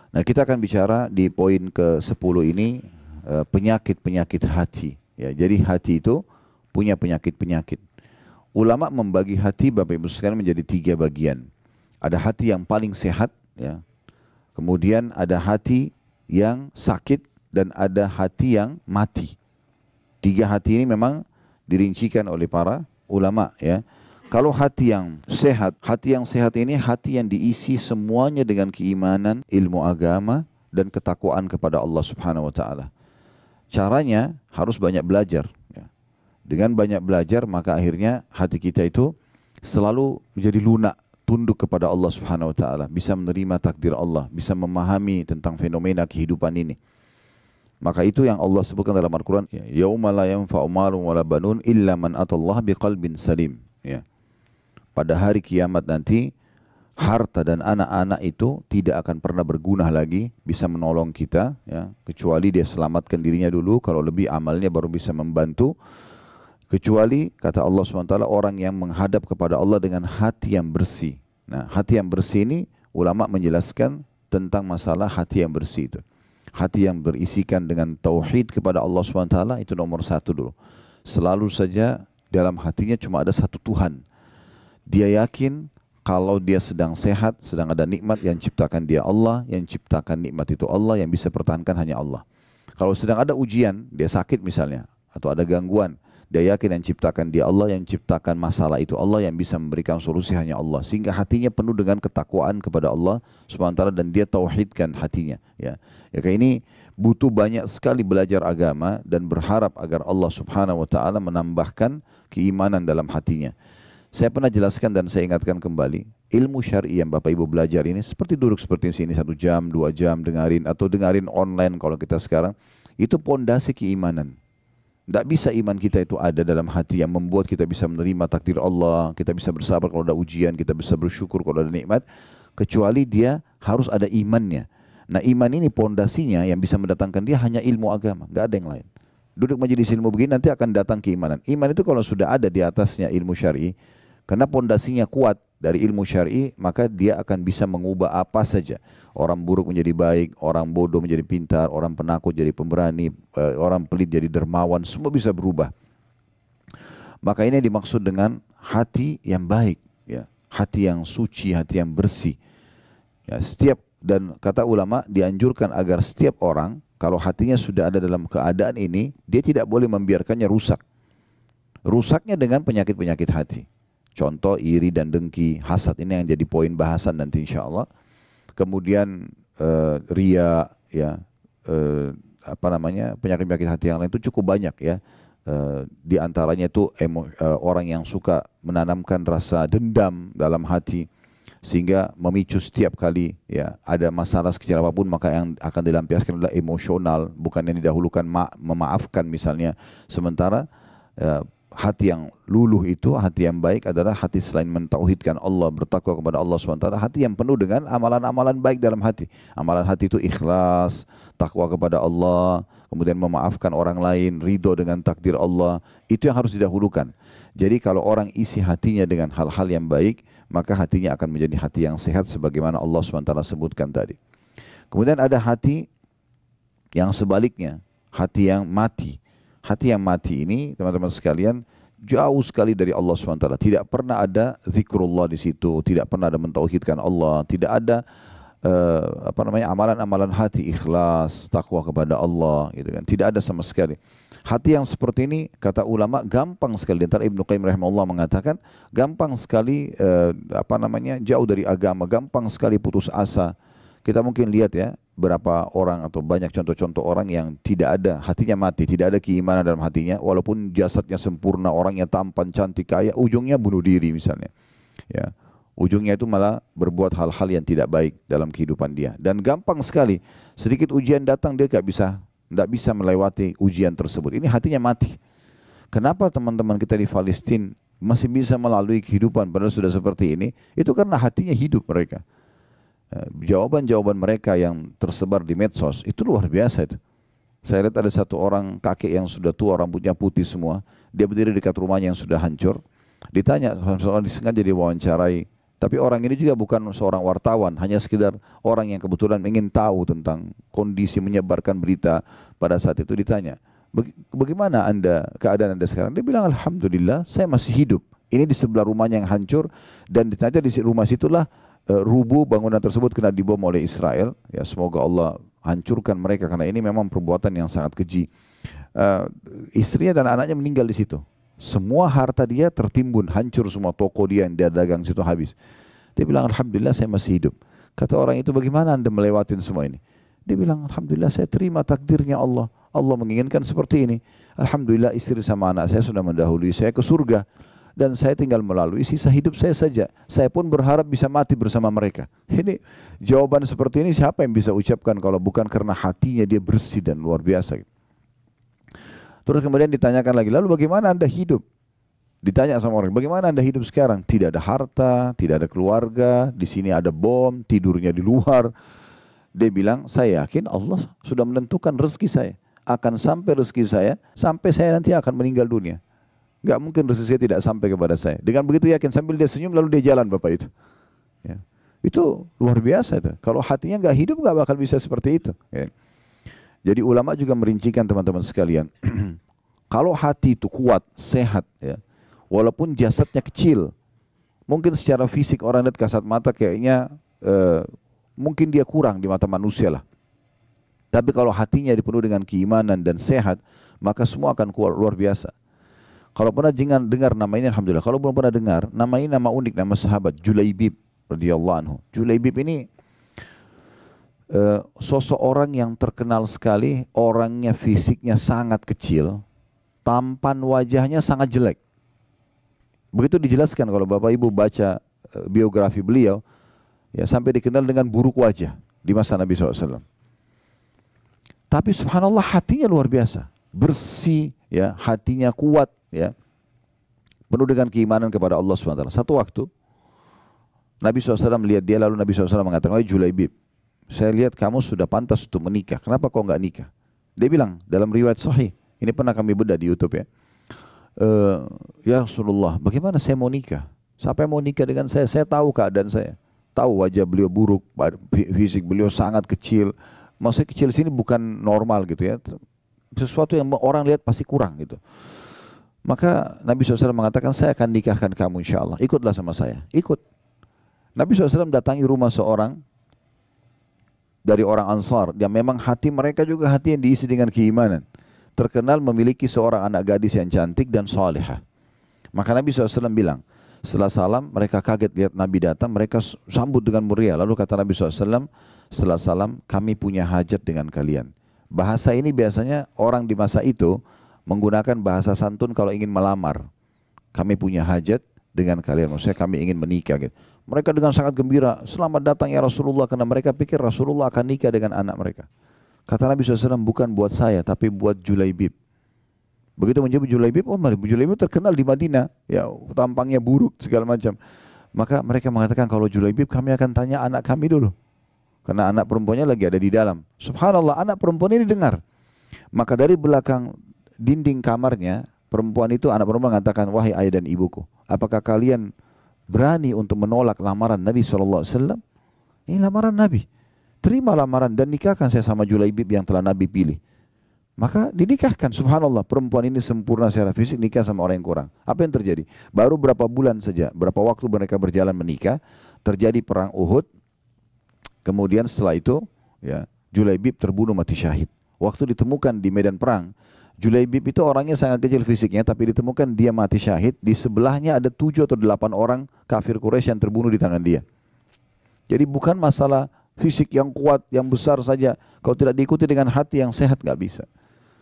Nah, kita akan bicara di poin ke-10 ini penyakit-penyakit hati. Ya, jadi hati itu punya penyakit-penyakit. Ulama membagi hati Bapak Ibu sekalian menjadi 3 bagian. Ada hati yang paling sehat, ya. Kemudian ada hati yang sakit dan ada hati yang mati. 3 hati ini memang dirincikan oleh para ulama, ya. Kalau hati yang sehat ini hati yang diisi semuanya dengan keimanan, ilmu agama, dan ketakwaan kepada Allah Subhanahu wa taala. Caranya harus banyak belajar, ya. Dengan banyak belajar maka akhirnya hati kita itu selalu menjadi lunak, tunduk kepada Allah Subhanahu wa taala, bisa menerima takdir Allah, bisa memahami tentang fenomena kehidupan ini. Maka itu yang Allah sebutkan dalam Al-Qur'an, yauma la yanfa'u malun wala banun illa man atallaha biqalbin salim, ya. Pada hari kiamat nanti, harta dan anak-anak itu tidak akan pernah berguna lagi, bisa menolong kita, ya, kecuali dia selamatkan dirinya dulu, kalau lebih amalnya baru bisa membantu. Kecuali, kata Allah SWT, orang yang menghadap kepada Allah dengan hati yang bersih. Nah, hati yang bersih ini, ulama menjelaskan tentang masalah hati yang bersih itu. Hati yang berisikan dengan tauhid kepada Allah SWT, itu nomor 1 dulu. Selalu saja dalam hatinya cuma ada satu Tuhan. Dia yakin kalau dia sedang sehat, sedang ada nikmat yang ciptakan dia Allah, yang ciptakan nikmat itu Allah, yang bisa pertahankan hanya Allah. Kalau sedang ada ujian, dia sakit misalnya, atau ada gangguan, dia yakin yang ciptakan dia Allah, yang ciptakan masalah itu Allah, yang bisa memberikan solusi hanya Allah. Sehingga hatinya penuh dengan ketakwaan kepada Allah SWT dan dia tauhidkan hatinya. Ya, kayak ini butuh banyak sekali belajar agama dan berharap agar Allah Subhanahu wa taala menambahkan keimanan dalam hatinya. Saya pernah jelaskan dan saya ingatkan kembali, ilmu syar'i yang Bapak Ibu belajar ini seperti duduk seperti sini 1 jam, 2 jam dengarin atau dengarin online kalau kita sekarang, itu pondasi keimanan. Tidak bisa iman kita itu ada dalam hati yang membuat kita bisa menerima takdir Allah, kita bisa bersabar kalau ada ujian, kita bisa bersyukur kalau ada nikmat, kecuali dia harus ada imannya. Nah, iman ini pondasinya yang bisa mendatangkan dia hanya ilmu agama, nggak ada yang lain. Duduk majelis ilmu begini nanti akan datang keimanan. Iman itu kalau sudah ada di atasnya ilmu syar'i, karena pondasinya kuat dari ilmu syar'i, maka dia akan bisa mengubah apa saja. Orang buruk menjadi baik, orang bodoh menjadi pintar, orang penakut jadi pemberani, orang pelit jadi dermawan, semua bisa berubah. Maka ini dimaksud dengan hati yang baik, ya. Hati yang suci, hati yang bersih. Ya, dan kata ulama dianjurkan agar setiap orang kalau hatinya sudah ada dalam keadaan ini, dia tidak boleh membiarkannya rusak. Rusaknya dengan penyakit-penyakit hati. Contoh iri dan dengki, hasad, ini yang jadi poin bahasan nanti insya Allah. Kemudian ria, ya, penyakit-penyakit hati yang lain itu cukup banyak, ya. Di antaranya itu orang yang suka menanamkan rasa dendam dalam hati sehingga memicu setiap kali, ya, ada masalah sekecil apapun maka yang akan dilampiaskan adalah emosional, bukan yang didahulukan memaafkan misalnya. Sementara hati yang luluh itu, hati yang baik adalah hati selain mentauhidkan Allah, bertakwa kepada Allah SWT, hati yang penuh dengan amalan-amalan baik dalam hati. Amalan hati itu ikhlas, takwa kepada Allah, kemudian memaafkan orang lain, ridho dengan takdir Allah. Itu yang harus didahulukan. Jadi kalau orang isi hatinya dengan hal-hal yang baik, maka hatinya akan menjadi hati yang sehat sebagaimana Allah SWT sebutkan tadi. Kemudian ada hati yang sebaliknya, hati yang mati. Hati yang mati ini, teman-teman sekalian, jauh sekali dari Allah SWT. Tidak pernah ada zikrullah di situ, tidak pernah ada mentauhidkan Allah, tidak ada amalan-amalan hati, ikhlas, takwa kepada Allah, gitu kan. Tidak ada sama sekali. Hati yang seperti ini, kata ulama, gampang sekali. Antara Ibnu Qayyim rahimahullah mengatakan, gampang sekali jauh dari agama, gampang sekali putus asa. Kita mungkin lihat, ya, berapa orang atau banyak contoh-contoh orang yang tidak ada, hatinya mati, tidak ada keimanan dalam hatinya, walaupun jasadnya sempurna, orangnya tampan, cantik, kaya, ujungnya bunuh diri misalnya. Ya, ujungnya itu malah berbuat hal-hal yang tidak baik dalam kehidupan dia. Dan gampang sekali, sedikit ujian datang dia tidak bisa melewati ujian tersebut. Ini hatinya mati. Kenapa teman-teman kita di Palestina masih bisa melalui kehidupan padahal sudah seperti ini? Itu karena hatinya hidup mereka. Jawaban-jawaban mereka yang tersebar di medsos itu luar biasa itu. Saya lihat ada satu orang kakek yang sudah tua, rambutnya putih semua. Dia berdiri dekat rumahnya yang sudah hancur. Ditanya, seorang disengaja diwawancarai Tapi orang ini juga bukan seorang wartawan, hanya sekedar orang yang kebetulan ingin tahu tentang kondisi menyebarkan berita pada saat itu. Ditanya, bagaimana keadaan anda sekarang? Dia bilang, alhamdulillah saya masih hidup. Ini di sebelah rumahnya yang hancur, dan ternyata di rumah situlah rubuh bangunan tersebut kena dibom oleh Israel. Ya, semoga Allah hancurkan mereka, karena ini memang perbuatan yang sangat keji. Istrinya dan anaknya meninggal di situ. Semua harta dia tertimbun, hancur semua, toko dia yang dia dagang situ habis. Dia bilang, alhamdulillah saya masih hidup. Kata orang itu, bagaimana anda melewatin semua ini? Dia bilang, alhamdulillah saya terima takdirnya Allah. Allah menginginkan seperti ini. Alhamdulillah istri sama anak saya sudah mendahului saya ke surga. Dan saya tinggal melalui sisa hidup saya saja. Saya pun berharap bisa mati bersama mereka. Ini jawaban seperti ini siapa yang bisa ucapkan kalau bukan karena hatinya dia bersih dan luar biasa. Terus kemudian ditanyakan lagi, lalu bagaimana anda hidup? Ditanya sama orang, bagaimana anda hidup sekarang? Tidak ada harta, tidak ada keluarga, di sini ada bom, tidurnya di luar. Dia bilang, saya yakin Allah sudah menentukan rezeki saya. Akan sampai rezeki saya, sampai saya nanti akan meninggal dunia. Gak mungkin rezeki saya tidak sampai kepada saya. Dengan begitu yakin, sambil dia senyum lalu dia jalan Bapak itu. Ya. Itu luar biasa itu. Kalau hatinya gak hidup gak bakal bisa seperti itu. Ya. Jadi ulama juga merincikan teman-teman sekalian. Kalau hati itu kuat, sehat, ya, walaupun jasadnya kecil, mungkin secara fisik orang lihat kasat mata kayaknya mungkin dia kurang di mata manusia lah. Tapi kalau hatinya dipenuhi dengan keimanan dan sehat, maka semua akan kuat, luar biasa. Kalau pernah dengar nama ini, alhamdulillah. Kalau belum pernah dengar, nama ini nama unik, nama sahabat Julaibib radhiyallahu anhu. Julaibib ini sosok orang yang terkenal sekali, orangnya fisiknya sangat kecil, tampan wajahnya sangat jelek. Begitu dijelaskan kalau Bapak Ibu baca biografi beliau, ya sampai dikenal dengan buruk wajah di masa Nabi SAW. Tapi subhanallah hatinya luar biasa, bersih, ya hatinya kuat, ya penuh dengan keimanan kepada Allah SWT. Satu waktu Nabi SAW melihat dia, lalu Nabi SAW mengatakan, "Wahai Julaibib, saya lihat kamu sudah pantas untuk menikah. Kenapa kau enggak nikah?" Dia bilang dalam riwayat sahih, ini pernah kami bedah di YouTube ya. Ya Rasulullah, bagaimana saya mau nikah? Siapa yang mau nikah dengan saya? Saya tahu keadaan saya. Tahu wajah beliau buruk, fisik beliau sangat kecil. Maksudnya kecil sini bukan normal gitu ya. Sesuatu yang orang lihat pasti kurang gitu. Maka Nabi SAW mengatakan, saya akan nikahkan kamu insya Allah. Ikutlah sama saya. Ikut. Nabi SAW datangi rumah seorang dari orang Ansar, yang memang hati mereka juga hati yang diisi dengan keimanan. Terkenal memiliki seorang anak gadis yang cantik dan salihah. Maka Nabi SAW bilang, setelah salam mereka kaget lihat Nabi datang, mereka sambut dengan meriah. Lalu kata Nabi SAW, setelah salam kami punya hajat dengan kalian. Bahasa ini biasanya orang di masa itu menggunakan bahasa santun kalau ingin melamar. Kami punya hajat dengan kalian, maksudnya kami ingin menikah gitu. Mereka dengan sangat gembira, selamat datang ya Rasulullah, karena mereka pikir Rasulullah akan nikah dengan anak mereka. Kata Nabi SAW, bukan buat saya, tapi buat Julaibib. Begitu menyebut Julaibib, oh Julaibib terkenal di Madinah, ya tampangnya buruk segala macam. Maka mereka mengatakan, kalau Julaibib kami akan tanya anak kami dulu. Karena anak perempuannya lagi ada di dalam. Subhanallah, anak perempuan ini dengar. Maka dari belakang dinding kamarnya, perempuan itu, anak perempuan mengatakan, wahai ayah dan ibuku, apakah kalian berani untuk menolak lamaran Nabi SAW? Ini lamaran Nabi. Terima lamaran dan nikahkan saya sama Julaibib yang telah Nabi pilih. Maka dinikahkan, subhanallah, perempuan ini sempurna secara fisik, nikah sama orang yang kurang. Apa yang terjadi? Baru berapa bulan saja, berapa waktu mereka berjalan menikah, terjadi perang Uhud. Kemudian setelah itu, ya, Julaibib terbunuh mati syahid. Waktu ditemukan di medan perang, Julaibib itu orangnya sangat kecil fisiknya, tapi ditemukan dia mati syahid. Di sebelahnya ada 7 atau 8 orang kafir Quraisy yang terbunuh di tangan dia. Jadi bukan masalah fisik yang kuat, yang besar saja. Kalau tidak diikuti dengan hati yang sehat, nggak bisa.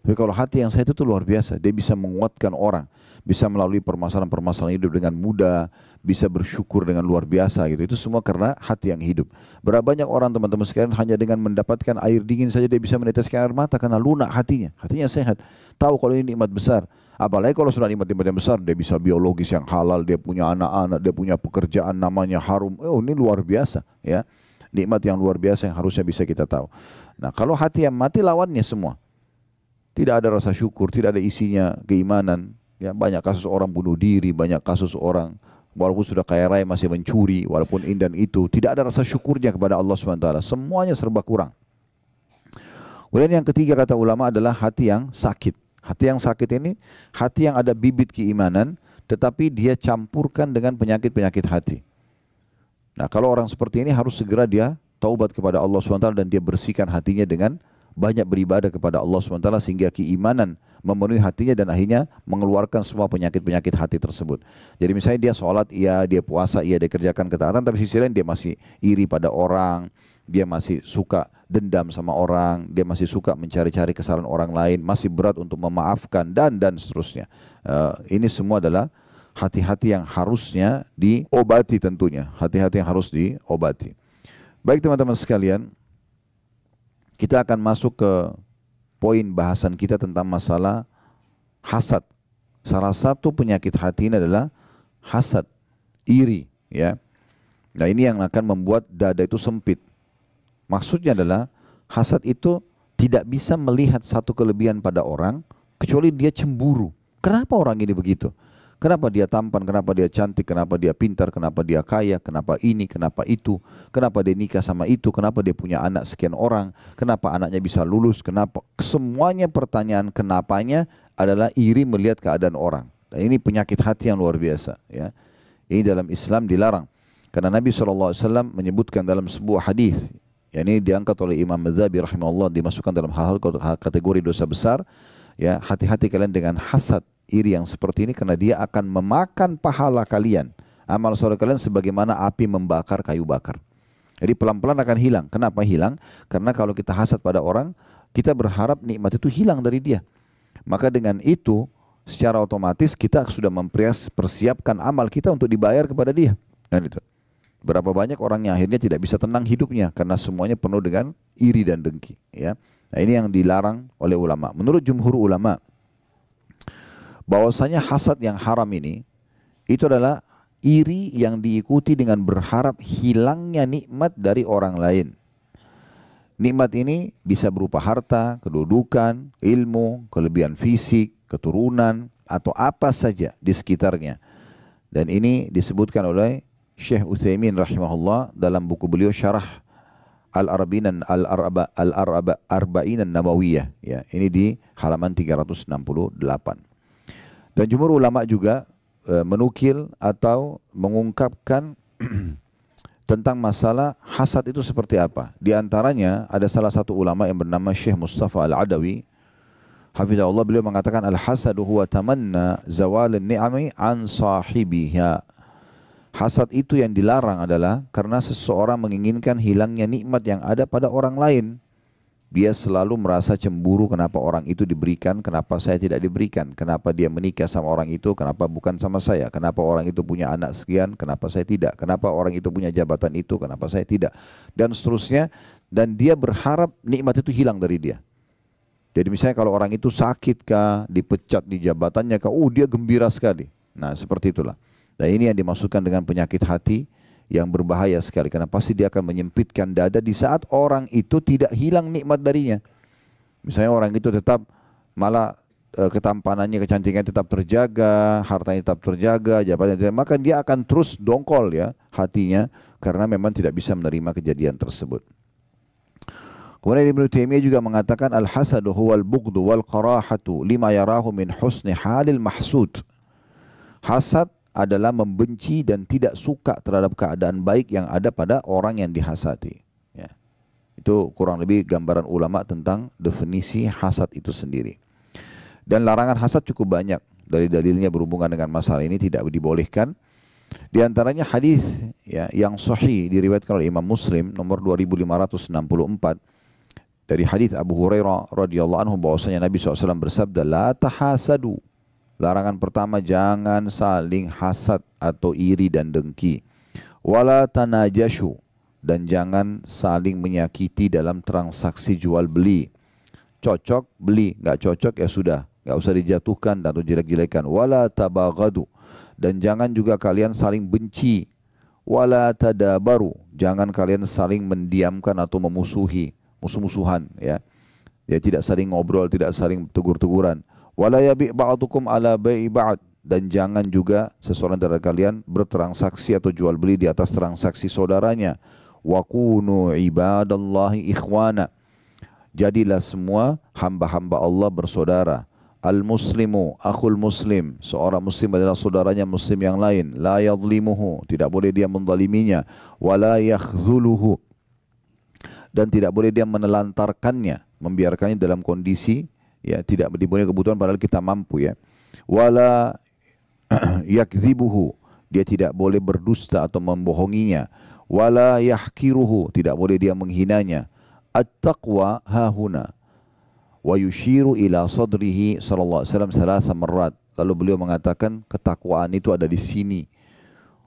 Tapi kalau hati yang sehat itu luar biasa. Dia bisa menguatkan orang, bisa melalui permasalahan-permasalahan hidup dengan mudah, bisa bersyukur dengan luar biasa gitu. Itu semua karena hati yang hidup. Berapa banyak orang teman-teman sekalian hanya dengan mendapatkan air dingin saja dia bisa meneteskan air mata karena lunak hatinya. Hatinya sehat. Tahu kalau ini nikmat besar. Apalagi kalau sudah nikmat-nikmat yang besar, dia bisa biologis yang halal, dia punya anak-anak, dia punya pekerjaan namanya harum. Oh, ini luar biasa ya. Nikmat yang luar biasa yang harusnya bisa kita tahu. Nah, kalau hati yang mati lawannya semua. Tidak ada rasa syukur, tidak ada isinya keimanan. Ya, banyak kasus orang bunuh diri, banyak kasus orang walaupun sudah kaya raya masih mencuri, walaupun ini dan itu, tidak ada rasa syukurnya kepada Allah SWT. Semuanya serba kurang. Kemudian yang ketiga kata ulama adalah hati yang sakit. Hati yang sakit ini hati yang ada bibit keimanan, tetapi dia campurkan dengan penyakit-penyakit hati. Nah, kalau orang seperti ini harus segera dia taubat kepada Allah SWT dan dia bersihkan hatinya dengan banyak beribadah kepada Allah SWT sehingga keimanan memenuhi hatinya dan akhirnya mengeluarkan semua penyakit-penyakit hati tersebut. Jadi misalnya dia sholat, iya, dia puasa, iya, dia kerjakan ketaatan, tapi sisi lain dia masih iri pada orang, dia masih suka dendam sama orang, dia masih suka mencari-cari kesalahan orang lain, masih berat untuk memaafkan dan seterusnya. Ini semua adalah hati-hati yang harusnya diobati tentunya. Hati-hati yang harus diobati. Baik teman-teman sekalian, kita akan masuk ke poin bahasan kita tentang masalah hasad. Salah satu penyakit hati ini adalah hasad, iri, ya. Nah, ini yang akan membuat dada itu sempit. Maksudnya adalah hasad itu tidak bisa melihat satu kelebihan pada orang kecuali dia cemburu. Kenapa orang ini begitu? Kenapa dia tampan, kenapa dia cantik, kenapa dia pintar, kenapa dia kaya, kenapa ini, kenapa itu, kenapa dia nikah sama itu, kenapa dia punya anak sekian orang, kenapa anaknya bisa lulus, kenapa. Semuanya pertanyaan kenapanya adalah iri melihat keadaan orang. Dan ini penyakit hati yang luar biasa. Ya. Ini dalam Islam dilarang. Karena Nabi SAW menyebutkan dalam sebuah hadis, yang ini diangkat oleh Imam Madzhabi rahimahullah, dimasukkan dalam hal-hal kategori dosa besar. Ya, hati-hati kalian dengan hasad, iri yang seperti ini karena dia akan memakan pahala kalian. Amal soleh kalian sebagaimana api membakar kayu bakar. Jadi pelan-pelan akan hilang. Kenapa hilang? Karena kalau kita hasad pada orang, kita berharap nikmat itu hilang dari dia. Maka dengan itu, secara otomatis kita sudah mempersiapkan amal kita untuk dibayar kepada dia. Dan itu. Berapa banyak orang yang akhirnya tidak bisa tenang hidupnya karena semuanya penuh dengan iri dan dengki. Ya. Nah, ini yang dilarang oleh ulama. Menurut jumhur ulama, bahwasanya hasad yang haram ini itu adalah iri yang diikuti dengan berharap hilangnya nikmat dari orang lain. Nikmat ini bisa berupa harta, kedudukan, ilmu, kelebihan fisik, keturunan, atau apa saja di sekitarnya. Dan ini disebutkan oleh Syekh Utsaimin rahimahullah dalam buku beliau Syarah Al-Arba'in An-Nawawiyah. Ya, ini di halaman 368. Dan jumhur ulama juga menukil atau mengungkapkan tentang masalah hasad itu seperti apa. Di antaranya ada salah satu ulama yang bernama Syekh Mustafa Al-Adawi. Hafizahullah, beliau mengatakan al-hasadu huwa tamanna zawal ni'ami an sahibiha. Hasad itu yang dilarang adalah karena seseorang menginginkan hilangnya nikmat yang ada pada orang lain. Dia selalu merasa cemburu kenapa orang itu diberikan, kenapa saya tidak diberikan. Kenapa dia menikah sama orang itu, kenapa bukan sama saya. Kenapa orang itu punya anak sekian, kenapa saya tidak. Kenapa orang itu punya jabatan itu, kenapa saya tidak. Dan seterusnya. Dan dia berharap nikmat itu hilang dari dia. Jadi misalnya kalau orang itu sakit kah, dipecat di jabatannya kah, dia gembira sekali. Nah seperti itulah. Dan ini yang dimaksudkan dengan penyakit hati yang berbahaya sekali. Karena pasti dia akan menyempitkan dada di saat orang itu tidak hilang nikmat darinya. Misalnya orang itu tetap malah ketampanannya, kecantikannya tetap terjaga, hartanya tetap terjaga, jabatannya terjaga, maka dia akan terus dongkol ya hatinya karena memang tidak bisa menerima kejadian tersebut. Kemudian Ibnu Taimiyah juga mengatakan al-hasadu huwal bughdu wal qarahatu lima yarahu min husni halil mahsud. Hasad adalah membenci dan tidak suka terhadap keadaan baik yang ada pada orang yang dihasati. Ya. Itu kurang lebih gambaran ulama tentang definisi hasad itu sendiri. Dan larangan hasad cukup banyak. Dari dalilnya berhubungan dengan masalah ini tidak dibolehkan. Di antaranya hadis ya, yang sahih diriwayatkan oleh Imam Muslim nomor 2564 dari hadis Abu Hurairah radhiyallahu anhu bahwasanya Nabi SAW bersabda, la tahasadu. Larangan pertama, jangan saling hasad atau iri dan dengki. Wala tanajashu, dan jangan saling menyakiti dalam transaksi jual beli. Cocok beli, nggak cocok ya sudah, nggak usah dijatuhkan atau jelek-jelekan. Wala tabaghadu, dan jangan juga kalian saling benci. Wala tadabaru, jangan kalian saling mendiamkan atau memusuhi, musuh-musuhan ya. Ya tidak saling ngobrol, tidak saling tegur-teguran. Wala yabi' ba'dukum ala bai'i ba'd, dan jangan juga seseorang dari kalian bertransaksi atau jual beli di atas transaksi saudaranya. Wa kunu ibadallahi ikhwana. Jadilah semua hamba-hamba Allah bersaudara. Al-muslimu akhul muslim, seorang muslim adalah saudaranya muslim yang lain. La yadhlimuhu, tidak boleh dia menzaliminya. Wa la yakhdhuluhu, dan tidak boleh dia menelantarkannya, membiarkannya dalam kondisi ya tidak dipenuhi kebutuhan padahal kita mampu ya. Wala yakdzibuhu, dia tidak boleh berdusta atau membohonginya. Wala yahkiruhu, tidak boleh dia menghinanya. At-taqwa hahuna. Wa yushiru ila sadrihi sallallahu alaihi wasallam thalatha marrat. Lalu beliau mengatakan ketakwaan itu ada di sini.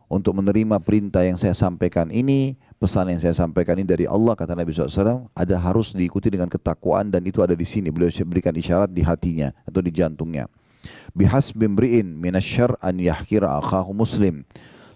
Untuk menerima perintah yang saya sampaikan ini, pesan yang saya sampaikan ini dari Allah, kata Nabi SAW, ada harus diikuti dengan ketakwaan dan itu ada di sini. Beliau berikan isyarat di hatinya atau di jantungnya. Bihasbi imri'in minasyarr an yahkira akhahu muslim.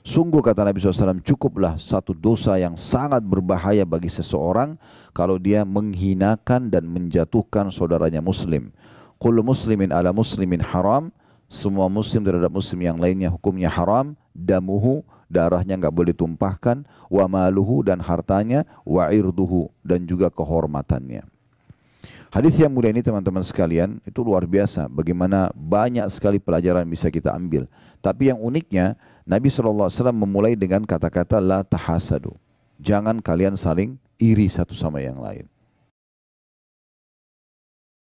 Sungguh kata Nabi SAW, cukuplah satu dosa yang sangat berbahaya bagi seseorang kalau dia menghinakan dan menjatuhkan saudaranya muslim. Kullu muslimin ala muslimin haram. Semua muslim terhadap muslim yang lainnya hukumnya haram. Damuhu, darahnya enggak boleh tumpahkan. Wa maluhu, dan hartanya. Wa irduhu, dan juga kehormatannya. Hadis yang mulia ini teman-teman sekalian, itu luar biasa. Bagaimana banyak sekali pelajaran bisa kita ambil. Tapi yang uniknya, Nabi SAW memulai dengan kata-kata la tahasadu. Jangan kalian saling iri satu sama yang lain.